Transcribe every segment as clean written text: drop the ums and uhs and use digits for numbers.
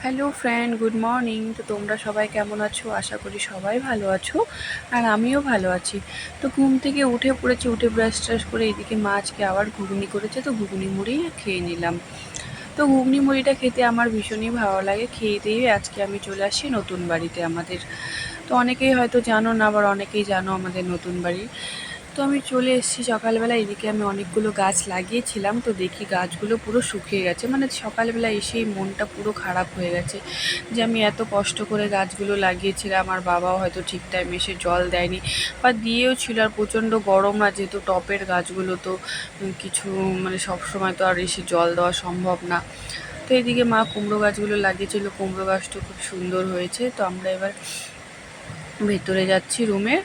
Hello friend, good morning. তো তোমরা সবাই কেমন আছো? আশা করি সবাই ভালো আছো, আর আমিও ভালো আছি। তো ঘুম থেকে উঠে পড়েছি, উঠে ব্রাশ ট্রাশ করে এদিকে মা আজকে আবার ঘুগনি করেছে, তো ঘুগনি মুড়ি খেয়ে নিলাম। তো ঘুগনি মুড়িটা খেতে আমার ভীষণই ভালো লাগে। খেয়ে দিয়ে আজকে আমি চলে আসি নতুন বাড়িতে আমাদের। তো অনেকেই হয়তো জানো না, আবার অনেকেই জানো আমাদের নতুন বাড়ি। তো আমি চলে এসেছি সকালবেলা। এদিকে আমি অনেকগুলো গাছ লাগিয়েছিলাম, তো দেখি গাছগুলো পুরো শুকিয়ে গেছে। মানে সকালবেলা এসেই মনটা পুরো খারাপ হয়ে গেছে যে আমি এত কষ্ট করে গাছগুলো লাগিয়েছিলাম, আর বাবাও হয়তো ঠিক টাইমে এসে জল দেয়নি, বা দিয়েও ছিল। আর প্রচণ্ড গরম, আর যেহেতু টপের গাছগুলো, তো কিছু মানে সবসময় তো আর এসে জল দেওয়া সম্ভব না। তো এদিকে মা কুমড়ো গাছগুলো লাগিয়েছিল, কুমড়ো গাছটা খুব সুন্দর হয়েছে। তো আমরা এবার ভেতরে যাচ্ছি রুমে।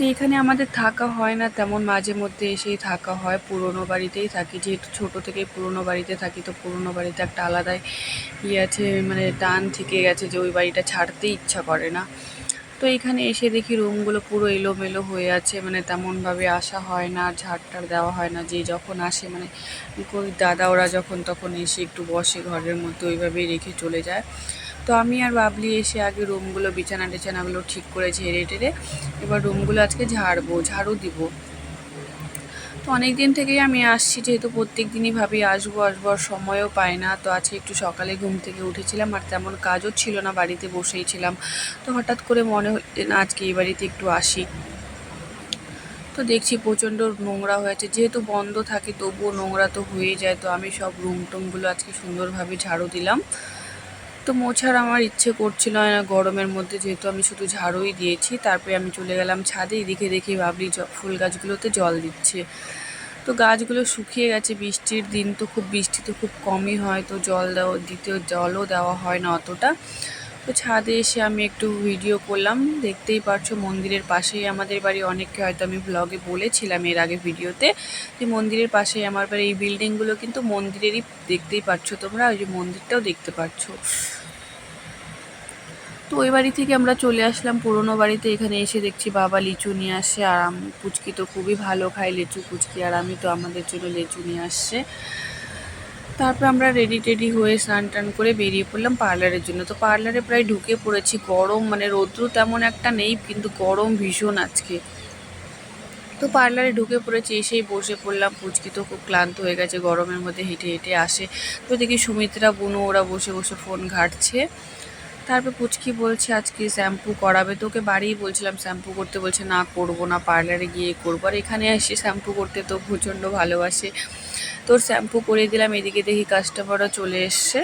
তো এখানে আমাদের থাকা হয় না তেমন, মাঝে মধ্যে এসেই থাকা হয়। পুরনো বাড়িতেই থাকি, যেহেতু ছোটো থেকেই পুরনো বাড়িতে থাকি, তো পুরনো বাড়িতে একটা আলাদাই আছে, মানে টান থেকে গেছে যে ওই বাড়িটা ছাড়তেই ইচ্ছা করে না। তো এখানে এসে দেখি রুমগুলো পুরো এলোমেলো হয়ে আছে, মানে তেমনভাবে আসা হয় না, ঝাড়টার দেওয়া হয় না। যে যখন আসে মানে ওই দাদা ওরা যখন তখন এসে একটু বসে ঘরের মধ্যে, ওইভাবেই রেখে চলে যায়। তো আমি আর বাবলি এসে আগে রুমগুলো বিছানা টিছানাগুলো ঠিক করে ঝেড়ে টেরে এবার রুমগুলো আজকে ঝাড়ু দিব। তো অনেক দিন থেকেই আমি আসছি, যেহেতু প্রত্যেক দিনই ভাবি আসবো আসবো, আর সময়ও পাই না। তো আজকে একটু সকালে ঘুম থেকে উঠেছিলাম, আর তেমন কাজও ছিল না, বাড়িতে বসেই ছিলাম। তো হঠাৎ করে মনে হচ্ছে না আজকে এই বাড়িতে একটু আসি। তো দেখছি প্রচণ্ড নোংরা হয়েছে, যেহেতু বন্ধ থাকে তবুও নোংরা তো হয়ে যায়। তো আমি সব রুম টুমগুলো আজকে সুন্দরভাবে ঝাড়ু দিলাম। তো মোছার আমার ইচ্ছে করছিল না গরমের মধ্যে, যেহেতু আমি শুধু ঝাড়ুই দিয়েছি। তারপরে আমি চলে গেলাম ছাদে। এদিকে দেখি বাবলি ফুল গাছগুলোতে জল দিচ্ছে। তো গাছগুলো শুকিয়ে গেছে, বৃষ্টির দিন তো বৃষ্টি তো খুব কমই হয়, তো জলও দেওয়া হয় না অতটা। তো ছাদে এসে আমি একটু ভিডিও করলাম। দেখতেই পারছো মন্দিরের পাশেই আমাদের বাড়ি। অনেককে হয়তো আমি ব্লগে বলেছিলাম এর আগে ভিডিওতে, যে মন্দিরের পাশেই আমার বাড়ি। এই বিল্ডিংগুলো কিন্তু মন্দিরেরই, দেখতেই পাচ্ছ তোমরা, ওই যে মন্দিরটাও দেখতে পাচ্ছ। তো ওই বাড়ি থেকে আমরা চলে আসলাম পুরনো বাড়িতে। এখানে এসে দেখছি বাবা লিচু নিয়ে আসছে, আর পুচকি তো খুবই ভালো খায় লিচু, পুচকি আর আমি, তো আমাদের জন্য লিচু নিয়ে আসছে। তারপর আমরা রেডি টেডি হয়ে স্নান টান করে বেরিয়ে পড়লাম পার্লারের জন্য। তো পার্লারে প্রায় ঢুকে পড়েছি। গরম, মানে রৌদ্র তেমন একটা নেই, কিন্তু গরম ভীষণ আজকে। তো পার্লারে ঢুকে পড়েছি, এসেই বসে পড়লাম। পুচকি তো খুব ক্লান্ত হয়ে গেছে, গরমের মধ্যে হেঁটে হেঁটে আসে। তো দেখি সুমিত্রা, বুনু ওরা বসে বসে ফোন ঘাঁটছে। তারপর পুচকি বলছে আজকে শ্যাম্পু করাবে। তোকে বাড়িই বলছিলাম শ্যাম্পু করতে, বলছে না করবো না, পার্লারে গিয়ে করবো। আর এখানে এসে শ্যাম্পু করতে তো প্রচণ্ড ভালোবাসে। তোর শ্যাম্পু করে দিলাম। এদিকে দেখি কাস্টমারও চলে এসছে।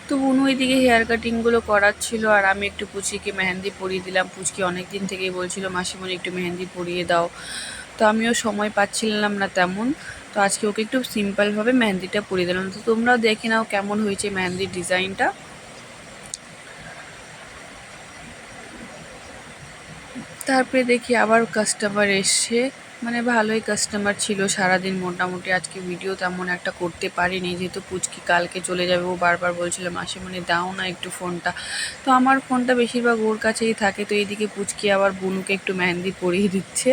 তো বুনু এদিকে হেয়ার কাটিংগুলো করাচ্ছিল, আর আমি একটু পুচকিকে মেহেন্দি পরিয়ে দিলাম। পুচকি অনেক দিন থেকেই বলছিল মাসিমণি একটু মেহেন্দি পরিয়ে দাও। তো আমিও সময় পাচ্ছিলাম না তেমন, তো আজকে ওকে একটু সিম্পলভাবে মেহেন্দিটা পরিয়ে দিলাম। তো তোমরাও দেখে নাও কেমন হয়েছে মেহেন্দির ডিজাইনটা। তারপরে দেখি আবার কাস্টমার এসছে, মানে ভালোই কাস্টমার ছিল সারাদিন মোটামুটি। আজকে ভিডিও তেমন একটা করতে পারিনি, যেহেতু পুচকি কালকে চলে যাবে। ও বারবার বলছিল মাসিমণি দাও না একটু ফোনটা। তো আমার ফোনটা বেশিরভাগ ওর কাছেই থাকে। তো এইদিকে পুচকি আবার বুনুকে একটু মেহেন্দি পরিয়ে দিচ্ছে।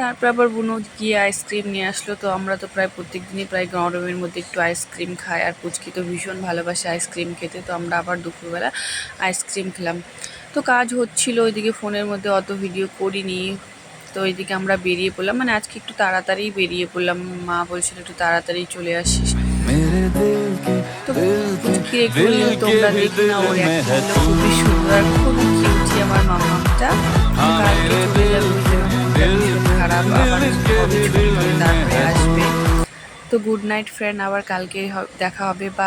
তারপর আবার বুনু গিয়ে আইসক্রিম নিয়ে আসলো। তো আমরা তো প্রায় প্রত্যেক দিনই প্রায় গরমের মধ্যে একটু আইসক্রিম খাই, আর পুচকি তো ভীষণ ভালোবাসে আইসক্রিম খেতে। তো আমরা আবার দুপুরবেলা আইসক্রিম খেলাম। তো কাজ হচ্ছিল ওইদিকে, ফোনের মধ্যে অত ভিডিও করিনি। তো ওইদিকে আমরা বেরিয়ে পড়লাম, মানে আজকে একটু তাড়াতাড়ি বেরিয়ে পড়লাম। মা বলছিল একটু তাড়াতাড়ি চলে আসিস। তো পুচকির একটু রিল তোমরা দেখে না, ওর অ্যাক্টিংগুলো খুবই সুন্দর, খুবই কিউটি আমার মামাটা। কালকে চলে যাবে, ওই জন্য মনটা ভীষণ খারাপ। আবার কবে ছুটি হবে তারপরে আসবে। তো গুড নাইট ফ্রেন্ড, আবার কালকে দেখা হবে। বা